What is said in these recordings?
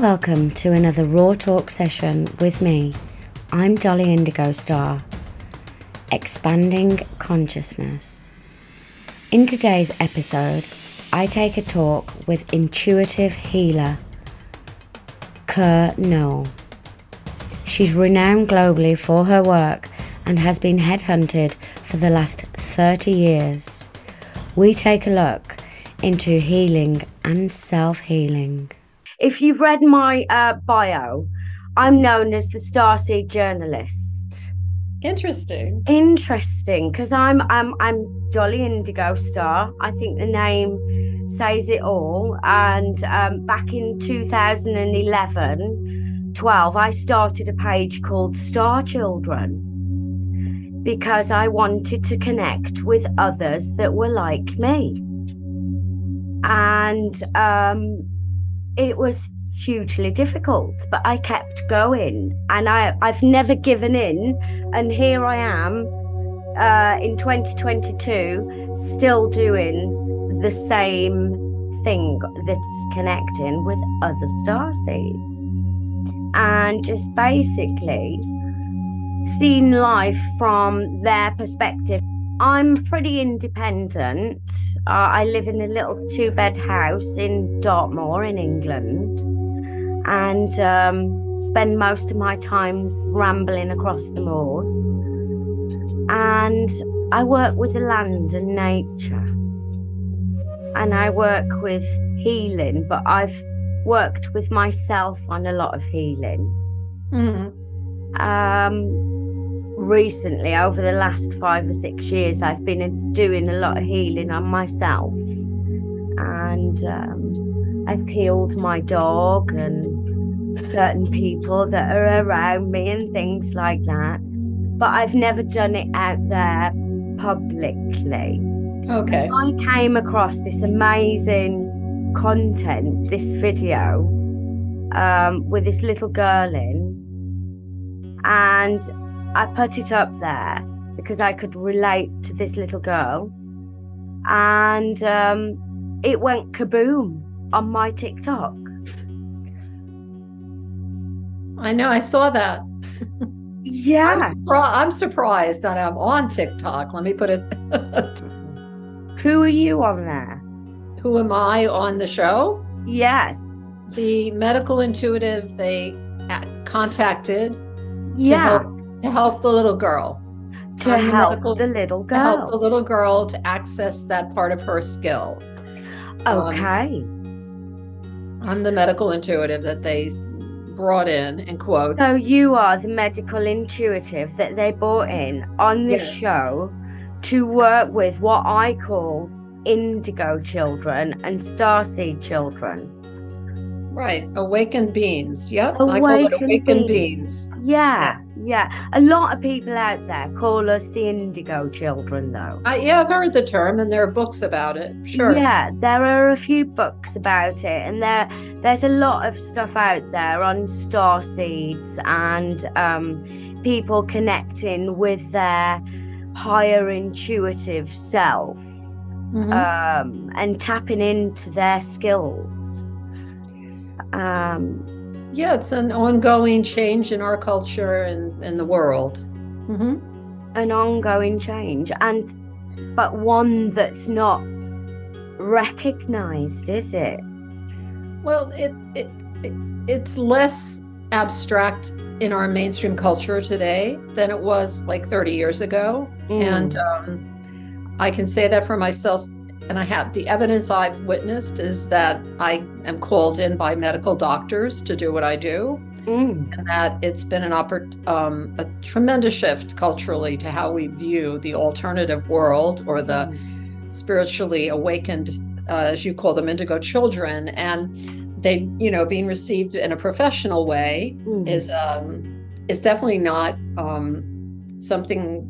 welcome to another Raw Talk session with me. I'm Dollie Indigostar, expanding consciousness. In today's episode, I take a talk with intuitive healer Kir Noel. She's renowned globally for her work and has been headhunted for the last 30 years. We take a look into healing and self-healing. If you've read my bio, I'm known as the Starseed journalist. Interesting, because I'm Dollie Indigostar. I think the name says it all. And back in 2011-12, I started a page called Star Children because I wanted to connect with others that were like me. And it was hugely difficult, but I kept going, and I've never given in. And here I am in 2022 still doing the same thing, that's connecting with other starseeds and just basically seeing life from their perspective. I'm pretty independent. I live in a little 2-bed house in Dartmoor in England, and spend most of my time rambling across the moors. And I work with the land and nature, and I work with healing, but I've worked with myself on a lot of healing. Recently, over the last 5 or 6 years, I've been doing a lot of healing on myself, and I've healed my dog and certain people that are around me and things like that, but I've never done it out there publicly. Okay. And I came across this amazing content, this video with this little girl in, and I put it up there because I could relate to this little girl, and it went kaboom on my TikTok. I know, I saw that. Yeah. I'm surprised that I'm on TikTok. Let me put it. Who are you on there? Who am I on the show? Yes. The medical intuitive they contacted Yeah. to help the little girl. To help the little girl. To help the little girl to access that part of her skill. Okay. I'm the medical intuitive that they brought in quotes. So you are the medical intuitive that they brought in on this show to work with what I call indigo children and starseed children. Right. Awakened beings. Yep. I call it awakened beings. Yeah. A lot of people out there call us the indigo children, though. I've heard the term, and there are books about it. Sure. Yeah, there are a few books about it, and there's a lot of stuff out there on starseeds and people connecting with their higher intuitive self, and tapping into their skills. It's an ongoing change in our culture and in the world. An ongoing change, but one that's not recognized, is it? Well, it's less abstract in our mainstream culture today than it was like 30 years ago. And I can say that for myself. And I have the evidence I've witnessed is that I am called in by medical doctors to do what I do, and that it's been a tremendous shift culturally to how we view the alternative world or the spiritually awakened, as you call them, indigo children, and they, being received in a professional way is definitely not something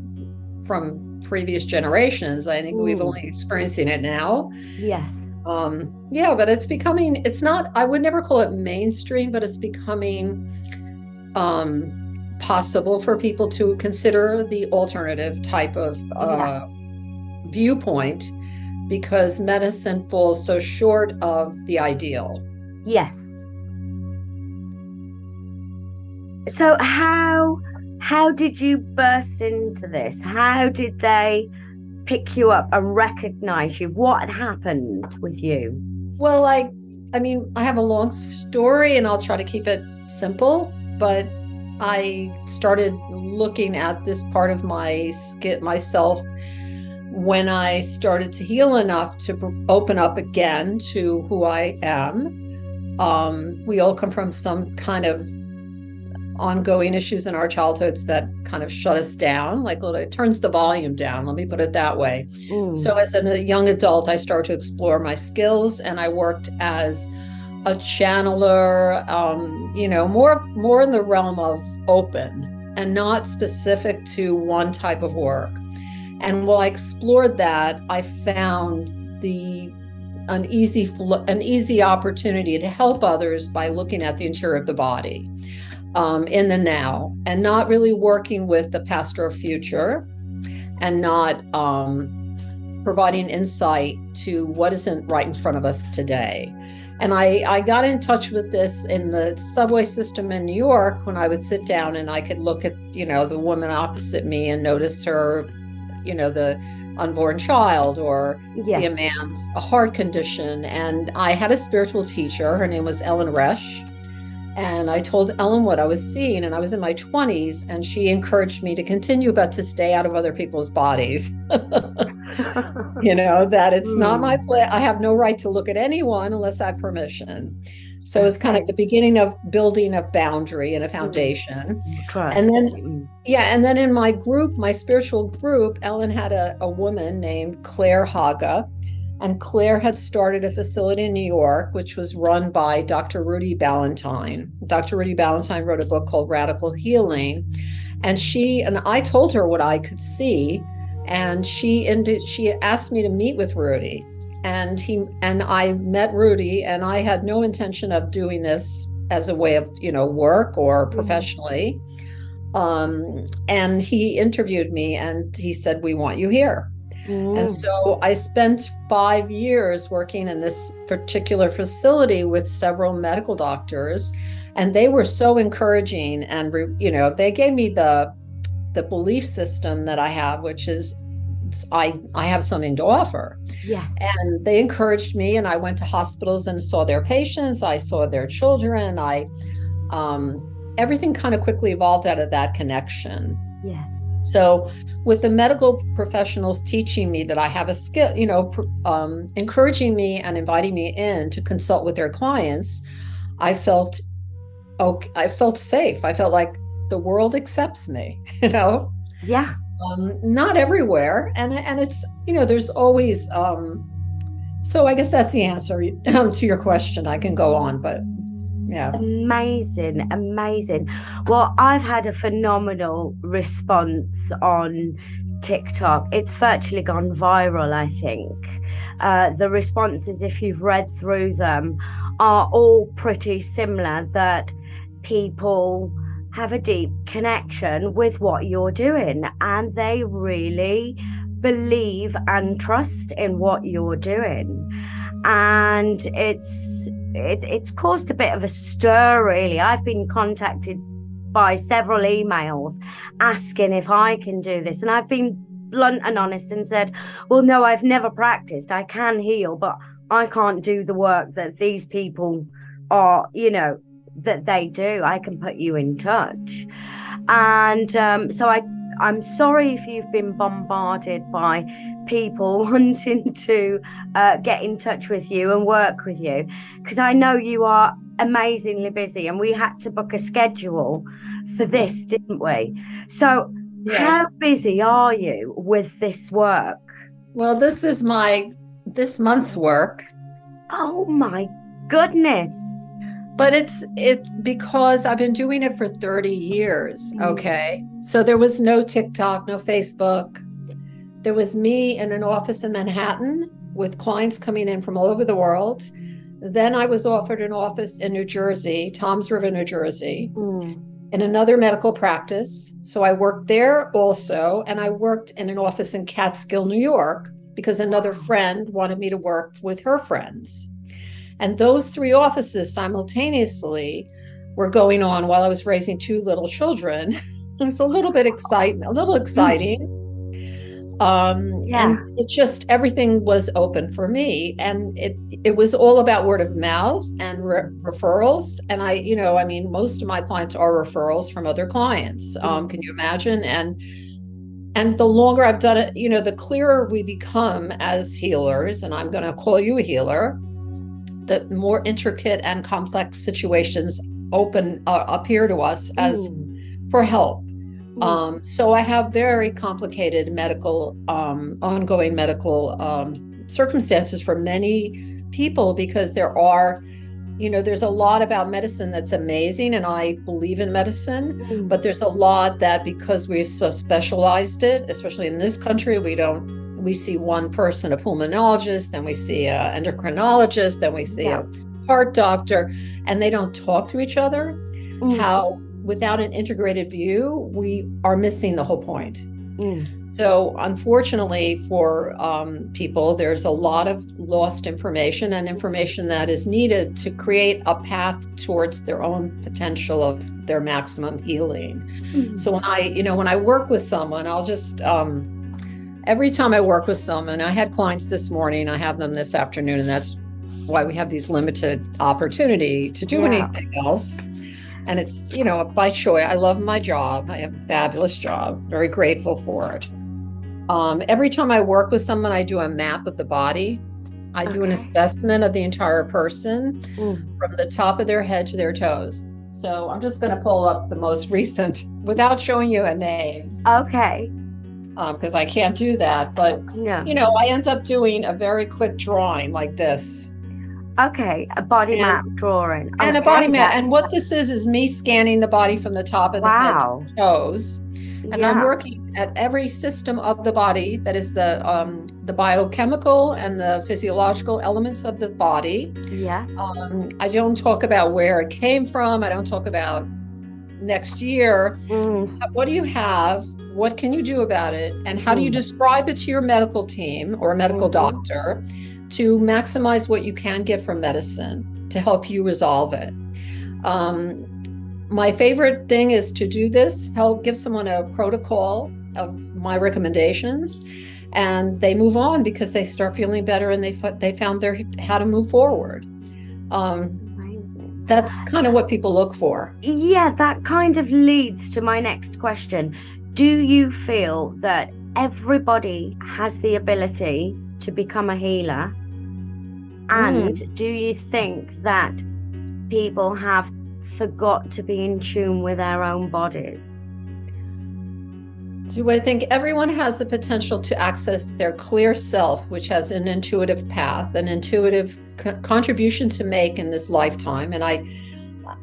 from previous generations. I think we've only experiencing it now. Yes. But it's becoming, it's not, I would never call it mainstream, but it's becoming possible for people to consider the alternative type of viewpoint, because medicine falls so short of the ideal. Yes. So how did you burst into this? How did they pick you up and recognize you? What had happened with you? Well, I mean, I have a long story and I'll try to keep it simple, but I started looking at this part of myself when I started to heal enough to open up again to who I am. We all come from some kind of ongoing issues in our childhoods that kind of shut us down, like it turns the volume down, let me put it that way. So as a young adult, I started to explore my skills, and I worked as a channeler, more in the realm of open and not specific to one type of work. And while I explored that, I found an easy opportunity to help others by looking at the interior of the body, in the now, and not really working with the past or future, and not providing insight to what isn't right in front of us today. And I got in touch with this in the subway system in New York when I would sit down and I could look at, the woman opposite me and notice her, the unborn child, or see a man's heart condition. And I had a spiritual teacher. Her name was Ellen Resch. And I told Ellen what I was seeing, and I was in my 20s, and she encouraged me to continue, but to stay out of other people's bodies. That it's not my place. I have no right to look at anyone unless I have permission. So it's kind of the beginning of building a boundary and a foundation. Trust. And then in my group, my spiritual group, Ellen had a woman named Claire Haga. And Claire had started a facility in New York, which was run by Dr. Rudy Ballantyne. Dr. Rudy Ballantyne wrote a book called Radical Healing. And I told her what I could see. And she asked me to meet with Rudy. And I met Rudy, and I had no intention of doing this as a way of, work or professionally. And he interviewed me and he said, "We want you here." And so I spent 5 years working in this particular facility with several medical doctors, and they were so encouraging. And, they gave me the belief system that I have, which is I have something to offer. Yes. And they encouraged me, and I went to hospitals and saw their patients. I saw their children. Everything kind of quickly evolved out of that connection. Yes. So with the medical professionals teaching me that I have a skill, encouraging me and inviting me in to consult with their clients, I felt safe. I felt like the world accepts me, Yeah. Not everywhere. And it's, there's always, so I guess that's the answer to your question. I can go on, but yeah. Amazing. Well, I've had a phenomenal response on TikTok. It's virtually gone viral, I think. The responses, if you've read through them, are all pretty similar, that people have a deep connection with what you're doing, and they really believe and trust in what you're doing. And it's caused a bit of a stir, really. I've been contacted by several emails asking if I can do this, and I've been blunt and honest and said, well, no, I've never practiced. I can heal, but I can't do the work that these people are, that they do. I can put you in touch. And so I'm sorry if you've been bombarded by people wanting to get in touch with you and work with you, because I know you are amazingly busy, and we had to book a schedule for this, didn't we? So yes. How busy are you with this work? Well, this is this month's work. Oh my goodness. But it's because I've been doing it for 30 years. Okay. So there was no TikTok, no Facebook. There was me in an office in Manhattan with clients coming in from all over the world. Then I was offered an office in New Jersey, Toms River, New Jersey, in another medical practice. So I worked there also. And I worked in an office in Catskill, New York, because another friend wanted me to work with her friends. And those 3 offices simultaneously were going on while I was raising two little children. It was a little bit exciting. And it just, everything was open for me. And it was all about word of mouth and referrals. And I mean, most of my clients are referrals from other clients. Can you imagine? And the longer I've done it, the clearer we become as healers, and I'm going to call you a healer, the more intricate and complex situations appear to us as for help. So I have very complicated ongoing medical circumstances for many people, because there's a lot about medicine that's amazing, and I believe in medicine, but there's a lot that, because we've so specialized it, especially in this country, we see one person, a pulmonologist, then we see an endocrinologist, then we see a heart doctor, and they don't talk to each other. How without an integrated view, we are missing the whole point. So unfortunately for people, there's a lot of lost information, and information that is needed to create a path towards their own potential of their maximum healing. So when I work with someone, I'll just, every time I work with someone, I had clients this morning, I have them this afternoon, and that's why we have these limited opportunity to do anything else. And it's, by choice. I love my job. I have a fabulous job, very grateful for it. Every time I work with someone, I do a map of the body. I do an assessment of the entire person from the top of their head to their toes. So I'm just going to pull up the most recent without showing you a name. Okay. Because I can't do that. But, I end up doing a very quick drawing like this. Okay, a body map drawing. And a body map. And what this is me scanning the body from the top of the head to the toes. And I'm working at every system of the body, that is the biochemical and the physiological elements of the body. Yes. I don't talk about where it came from. I don't talk about next year. What do you have? What can you do about it? And how do you describe it to your medical team or a medical doctor to maximize what you can get from medicine to help you resolve it? My favorite thing is to do this, give someone a protocol of my recommendations, and they move on because they start feeling better, and they found how to move forward. That's kind of what people look for. Yeah, that kind of leads to my next question. Do you feel that everybody has the ability to become a healer? And do you think that people have forgot to be in tune with their own bodies? Do I think everyone has the potential to access their clear self, which has an intuitive path, an intuitive contribution to make in this lifetime? And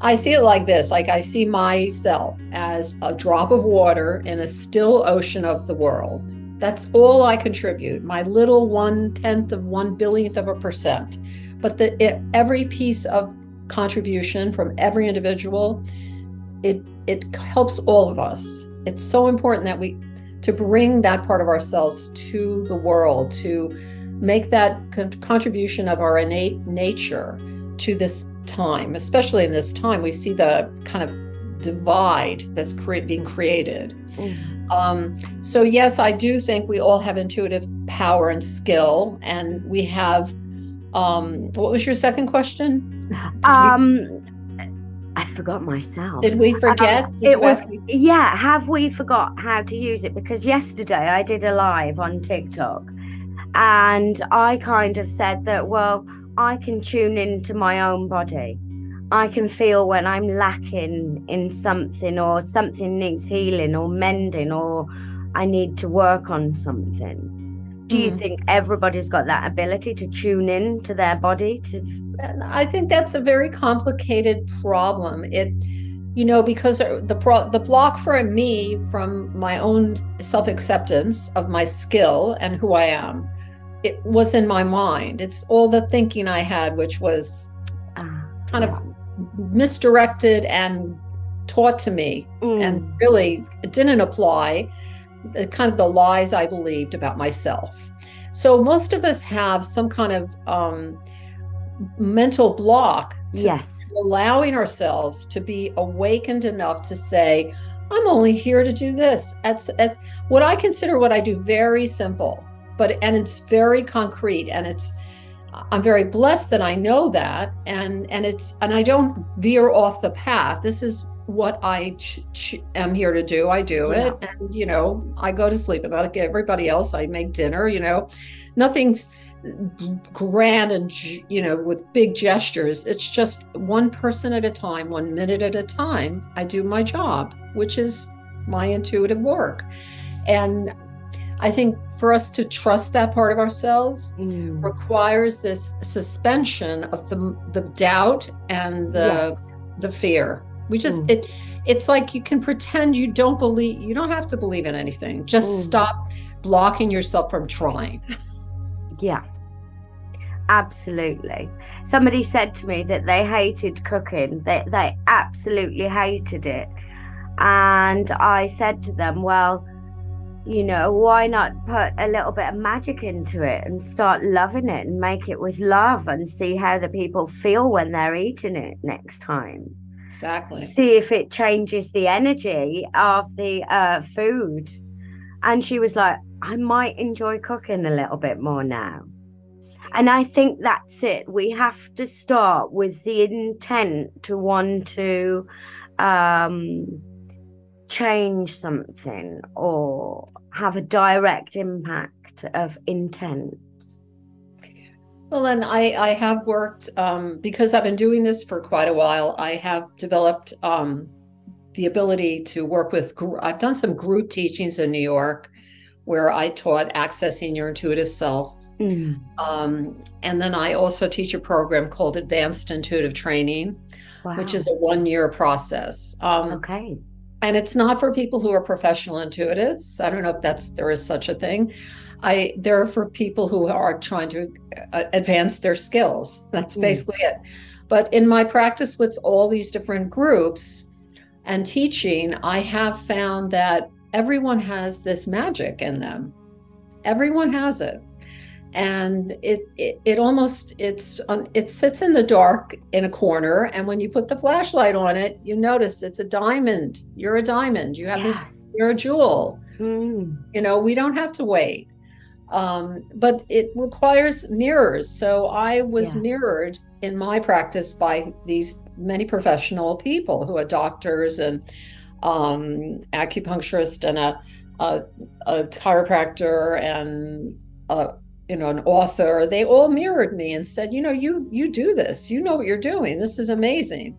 I see it like this, like I see myself as a drop of water in a still ocean of the world. That's all I contribute, my little 1/10 of 1/10000000th of a percent. But every piece of contribution from every individual, it helps all of us. It's so important that to bring that part of ourselves to the world, to make that contribution of our innate nature to this time. Especially in this time, we see the kind of divide that's being created. So yes, I do think we all have intuitive power and skill, and we have, what was your second question? I forgot myself. Did we forget? Have we forgot how to use it? Because yesterday I did a live on TikTok, and I kind of said that, well, I can tune into my own body. I can feel when I'm lacking in something, or something needs healing or mending, or I need to work on something. Do you think everybody's got that ability to tune in to their body? I think that's a very complicated problem. Because the block for me from my own self-acceptance of my skill and who I am, it was in my mind. It's all the thinking I had, which was kind of misdirected and taught to me, and really it didn't apply. Kind of the lies I believed about myself. So most of us have some kind of mental block to Yes. allowing ourselves to be awakened enough to say, I'm only here to do this. It's what I consider what I do very simple, and it's very concrete, and I'm very blessed that I know that, and I don't veer off the path. This is what I am here to do. I do it, and I go to sleep, and like everybody else, I make dinner. Nothing's grand and with big gestures. It's just one person at a time, 1 minute at a time. I do my job, which is my intuitive work, and I think for us to trust that part of ourselves requires this suspension of the doubt and the fear. We just it's like you can pretend you don't believe. You don't have to believe in anything. Just stop blocking yourself from trying. Yeah, absolutely. Somebody said to me that they hated cooking. They absolutely hated it. And I said to them, well, why not put a little bit of magic into it and start loving it and make it with love and see how the people feel when they're eating it next time. Exactly. See if it changes the energy of the food. And she was like, I might enjoy cooking a little bit more now. And I think that's it. We have to start with the intent to want to change something or have a direct impact of intent. Well, and I have worked, because I've been doing this for quite a while, I have developed the ability to work with, I've done some group teachings in New York where I taught accessing your intuitive self. And then I also teach a program called Advanced Intuitive Training, which is a 1-year process. Okay. And it's not for people who are professional intuitives. I don't know if there is such a thing. They're for people who are trying to advance their skills. That's basically it. But in my practice with all these different groups and teaching, I have found that everyone has this magic in them. Everyone has it. And it sits in the dark in a corner, and when you put the flashlight on it, you notice it's a diamond. You're a diamond. You have this. You're a jewel. We don't have to wait, but it requires mirrors. So I was mirrored in my practice by these many professional people who are doctors and acupuncturist and a chiropractor and an author. They all mirrored me and said, you do this, what you're doing. This is amazing.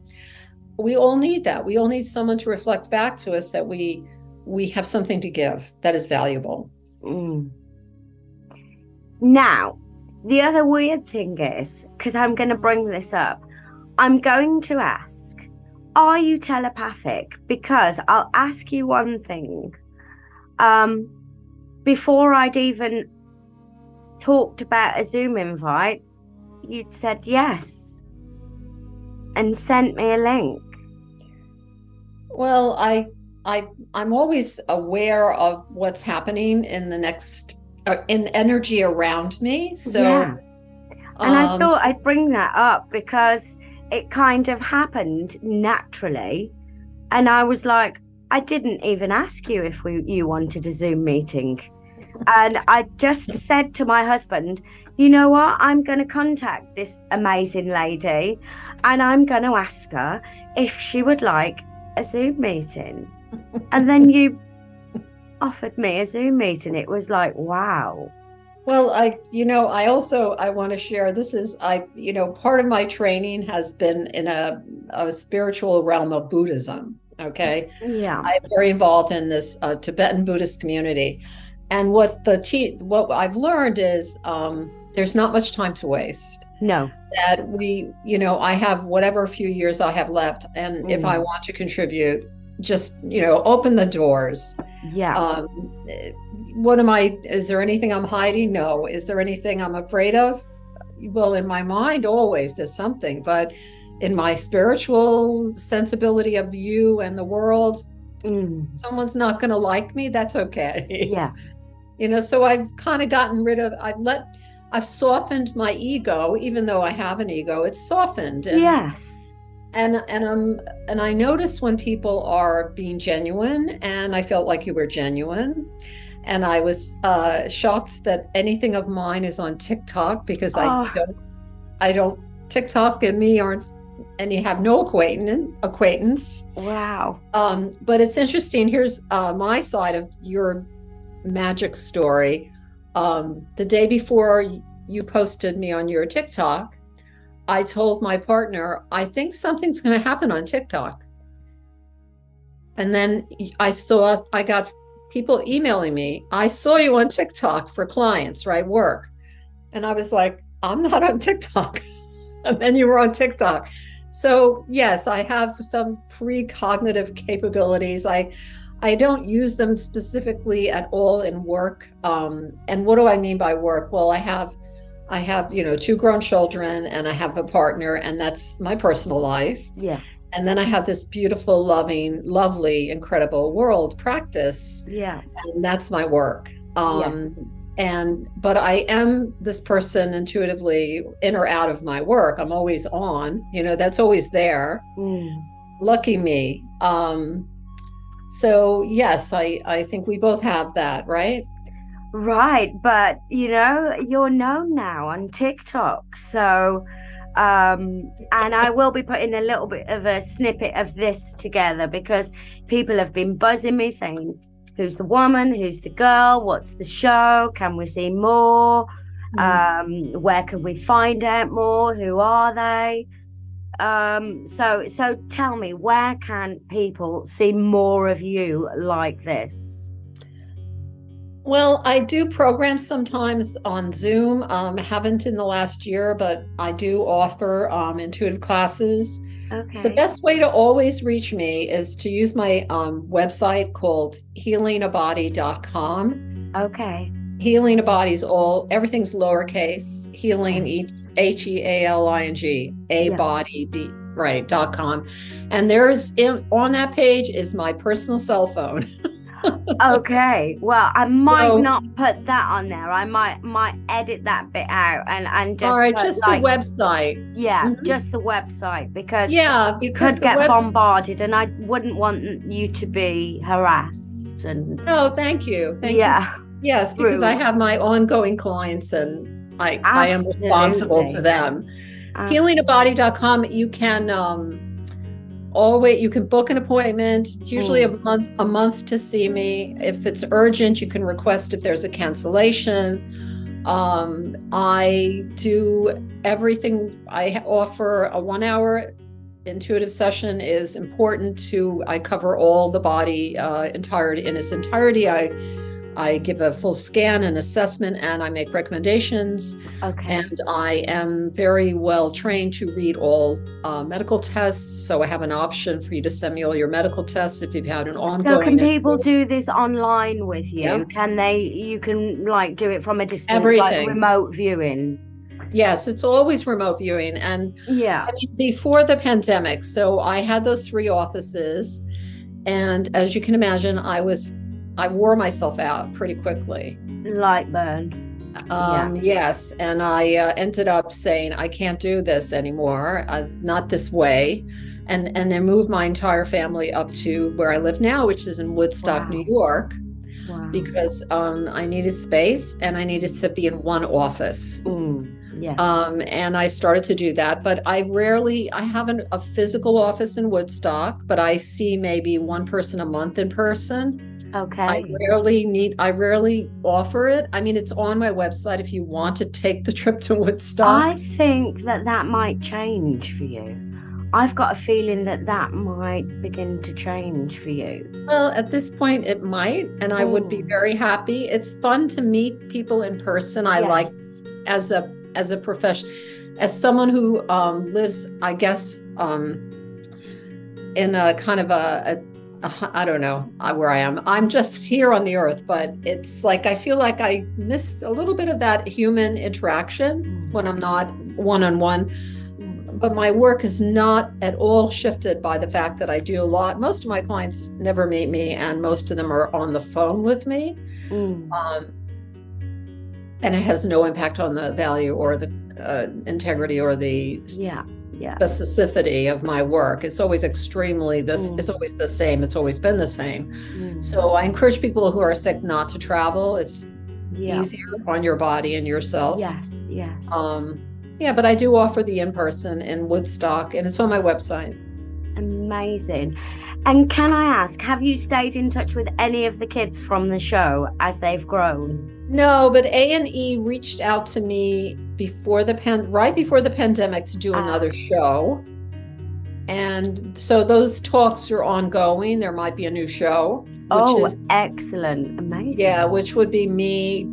We all need that. We all need someone to reflect back to us that we have something to give that is valuable. Now, the other weird thing is, because I'm going to bring this up, I'm going to ask, are you telepathic? Because I'll ask you one thing. Before I'd even talked about a Zoom invite, you'd said yes and sent me a link. Well, I'm always aware of what's happening in the next in energy around me. So and I thought I'd bring that up because it kind of happened naturally, and I was like, I didn't even ask you if you wanted a Zoom meeting. And I just said to my husband, you know what? I'm going to contact this amazing lady and I'm going to ask her if she would like a Zoom meeting. And then you offered me a Zoom meeting. It was like, wow. Well, I want to share, this is, part of my training has been in a spiritual realm of Buddhism. Okay. Yeah. I'm very involved in this Tibetan Buddhist community. And what I've learned is there's not much time to waste. No. That I have whatever few years I have left. And if I want to contribute, just, open the doors. Yeah. Is there anything I'm hiding? No. Is there anything I'm afraid of? Well, in my mind, always there's something, but in my spiritual sensibility of you and the world, someone's not going to like me. That's okay. Yeah. So I've kind of gotten rid of, I've let I've softened my ego, even though I have an ego, it's softened. Yes. And I notice when people are being genuine, and I felt like you were genuine. And I was shocked that anything of mine is on TikTok, because Oh, I don't, TikTok and me aren't, and you have no acquaintance. wow. But it's interesting. Here's my side of your magic story. The day before you posted me on your TikTok, I told my partner, I think something's going to happen on TikTok. And then I got people emailing me, I saw you on TikTok for clients, right? Work. And I was like, I'm not on TikTok. And then you were on TikTok. So yes, I have some precognitive capabilities. I don't use them specifically at all in work. And what do I mean by work? Well, I have, two grown children, and I have a partner, and that's my personal life. Yeah. And then I have this beautiful, loving, lovely, incredible world practice. Yeah. And that's my work. Yes. But I am this person intuitively in or out of my work. I'm always on, that's always there. Lucky me. So yes, I think we both have that, right? Right. But, you're known now on TikTok. So, and I will be putting a little bit of a snippet of this together, because people have been buzzing me saying, who's the woman? Who's the girl? What's the show? Can we see more? Where can we find out more? Who are they? So tell me, where can people see more of you like this? Well, I do programs sometimes on Zoom. Haven't in the last year, but I do offer intuitive classes. Okay. The best way to always reach me is to use my website called healingabody.com. Okay. Healing a body's everything's lowercase. Healing, Yes. HEALING, body, right, .com. And on that page is my personal cell phone. Okay. Well, I might not put that on there. I might edit that bit out and just all right, just the website. Yeah, just the website, because you because could get bombarded, and I wouldn't want you to be harassed. And no, thank you. Thank you. Yes, because I have my ongoing clients, and I am responsible to them. Healingabody.com. You can you can book an appointment. It's usually a month to see me. If it's urgent, you can request if there's a cancellation. I do everything. I offer a 1-hour intuitive session is important I cover all the body in its entirety. I give a full scan and assessment, and I make recommendations. Okay. And I am very well trained to read all medical tests. So I have an option for you to send me all your medical tests if you've had an ongoing. So can people do this online with you? Yeah. You can do it from a distance, Everything. like remote viewing? Yes, it's always remote viewing. And before the pandemic, so I had those 3 offices. And as you can imagine, I wore myself out pretty quickly. Light burn. Yes. And I ended up saying, I can't do this anymore, not this way. And then moved my entire family up to where I live now, which is in Woodstock, New York, because I needed space and I needed to be in one office. Yes. And I started to do that, but I have a physical office in Woodstock, but I see maybe one person a month in person. Okay. I rarely offer it. I mean, it's on my website if you want to take the trip to Woodstock. I think that might change for you. I've got a feeling that might begin to change for you. Well, at this point it might, and I would be very happy. It's fun to meet people in person. I like as a profession, as someone who lives, I guess, in a kind of I don't know where I am. I'm just here on the earth, but it's like I feel like I missed a little bit of that human interaction when I'm not one-on-one. But my work is not at all shifted by the fact that I do a lot. Most of my clients never meet me, and most of them are on the phone with me. And it has no impact on the value or the integrity or the Yeah. specificity of my work. It's always extremely this. It's always the same. It's always been the same. So I encourage people who are sick not to travel. It's easier on your body and yourself. Yes. Yeah, but I do offer the in-person in Woodstock, and it's on my website. Amazing. And can I ask, have you stayed in touch with any of the kids from the show as they've grown? No, but A&E reached out to me right before the pandemic to do another show. And so those talks are ongoing. There might be a new show. Which is excellent. Amazing. Yeah, which would be me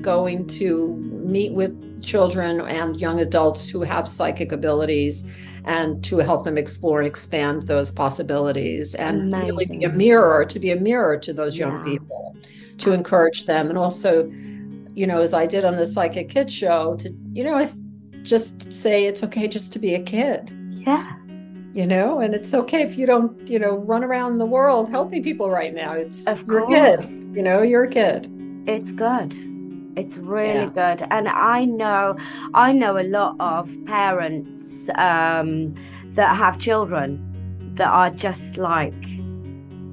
going to meet with children and young adults who have psychic abilities and to help them explore and expand those possibilities and really be a mirror to those young people, to encourage them. And also, as I did on the Psychic Kids show, to, I just say it's okay just to be a kid. Yeah. And it's okay if you don't, run around the world helping people right now. You're a kid. You're a kid. It's good. It's really good. And I know a lot of parents that have children that are just like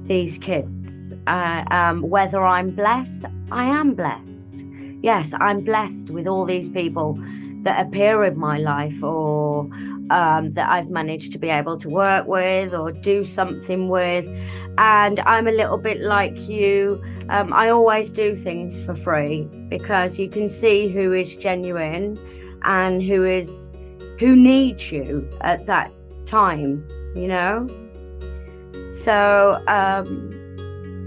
these kids. Whether I'm blessed, I am blessed. Yes, I'm blessed with all these people that appear in my life, or that I've managed to be able to work with or do something with. And I'm a little bit like you. I always do things for free because you can see who is genuine and who needs you at that time, So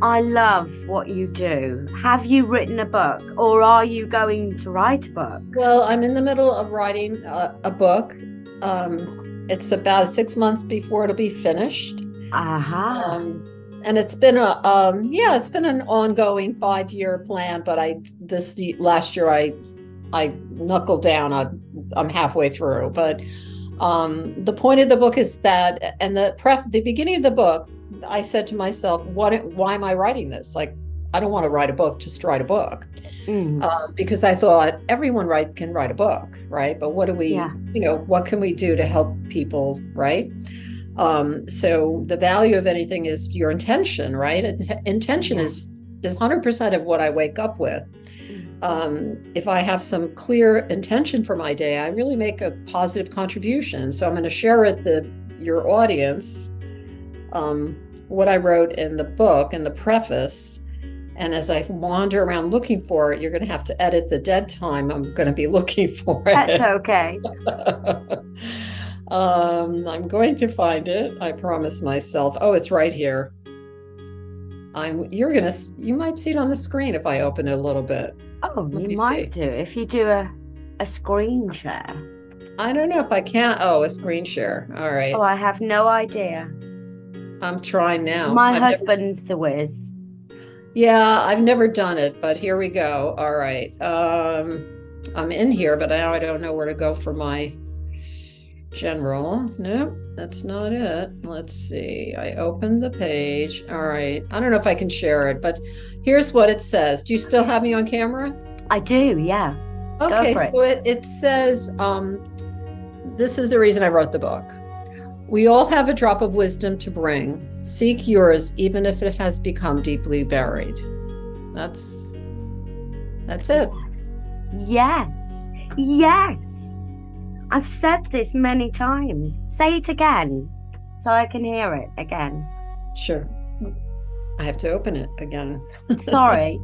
I love what you do. Have you written a book, or are you going to write a book? Well, I'm in the middle of writing a book. It's about 6 months before it'll be finished. And it's been it's been an ongoing 5-year plan. But last year I knuckled down. I'm halfway through. But the point of the book is that, and the beginning of the book, I said to myself, why am I writing this? Like, I don't want to write a book just to write a book. Because I thought everyone can write a book, right? But what do we, what can we do to help people, right? So the value of anything is your intention, right? Intention is 100% of what I wake up with. If I have some clear intention for my day, I really make a positive contribution. So I'm going to share with your audience what I wrote in the book, in the preface. And as I wander around looking for it, you're going to have to edit the dead time I'm going to be looking for it. That's okay. I'm going to find it. I promise myself. Oh, it's right here. You might see it on the screen if I open it a little bit. Oh, you might do if you do a screen share. I don't know if I can. Oh, a screen share. All right. Oh, I have no idea. I'm trying now. My husband's the whiz. Yeah, I've never done it, but here we go. All right. I'm in here, but now I don't know where to go for my general. Nope, that's not it. Let's see. I opened the page. All right. I don't know if I can share it, but here's what it says. Do you still have me on camera? I do, yeah. Okay, so it says, this is the reason I wrote the book. We all have a drop of wisdom to bring. Seek yours, even if it has become deeply buried. That's it. Yes. I've said this many times. Say it again so I can hear it again. Sure. I have to open it again. Sorry.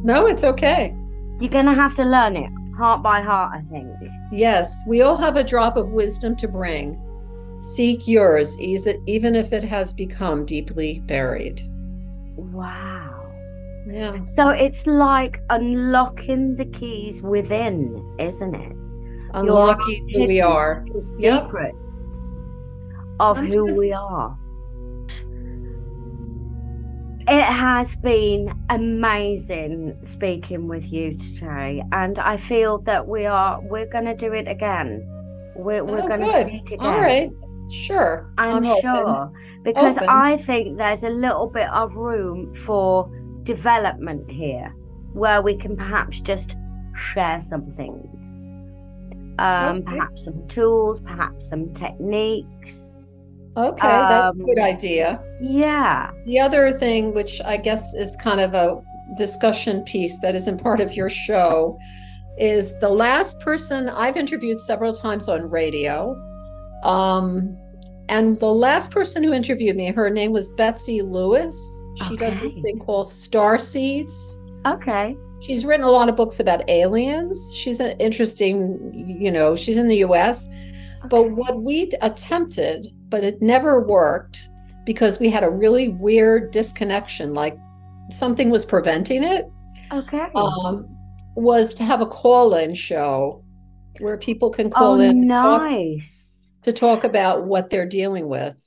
No, it's okay. You're going to have to learn it heart by heart, I think. Yes, we all have a drop of wisdom to bring. Seek yours, even if it has become deeply buried. Wow. Yeah. So it's like unlocking the keys within, isn't it? Unlocking who we are. The secrets of who we are. It has been amazing speaking with you today, and I feel that we're going to do it again. We're going to speak again. All right. Sure. I'm sure. Because I think there's a little bit of room for development here where we can perhaps just share some things. Okay. Perhaps some tools, perhaps some techniques. Okay, that's a good idea. Yeah. The other thing, which I guess is kind of a discussion piece that isn't part of your show, is the last person I've interviewed several times on radio. And the last person who interviewed me, her name was Betsy Lewis. She does this Okay. thing called Star Seeds. Okay. She's written a lot of books about aliens. She's an interesting, she's in the US. But what we attempted, but it never worked because we had a really weird disconnection, like something was preventing it, Okay. was to have a call-in show where people can Oh, call in nice. to talk about what they're dealing with.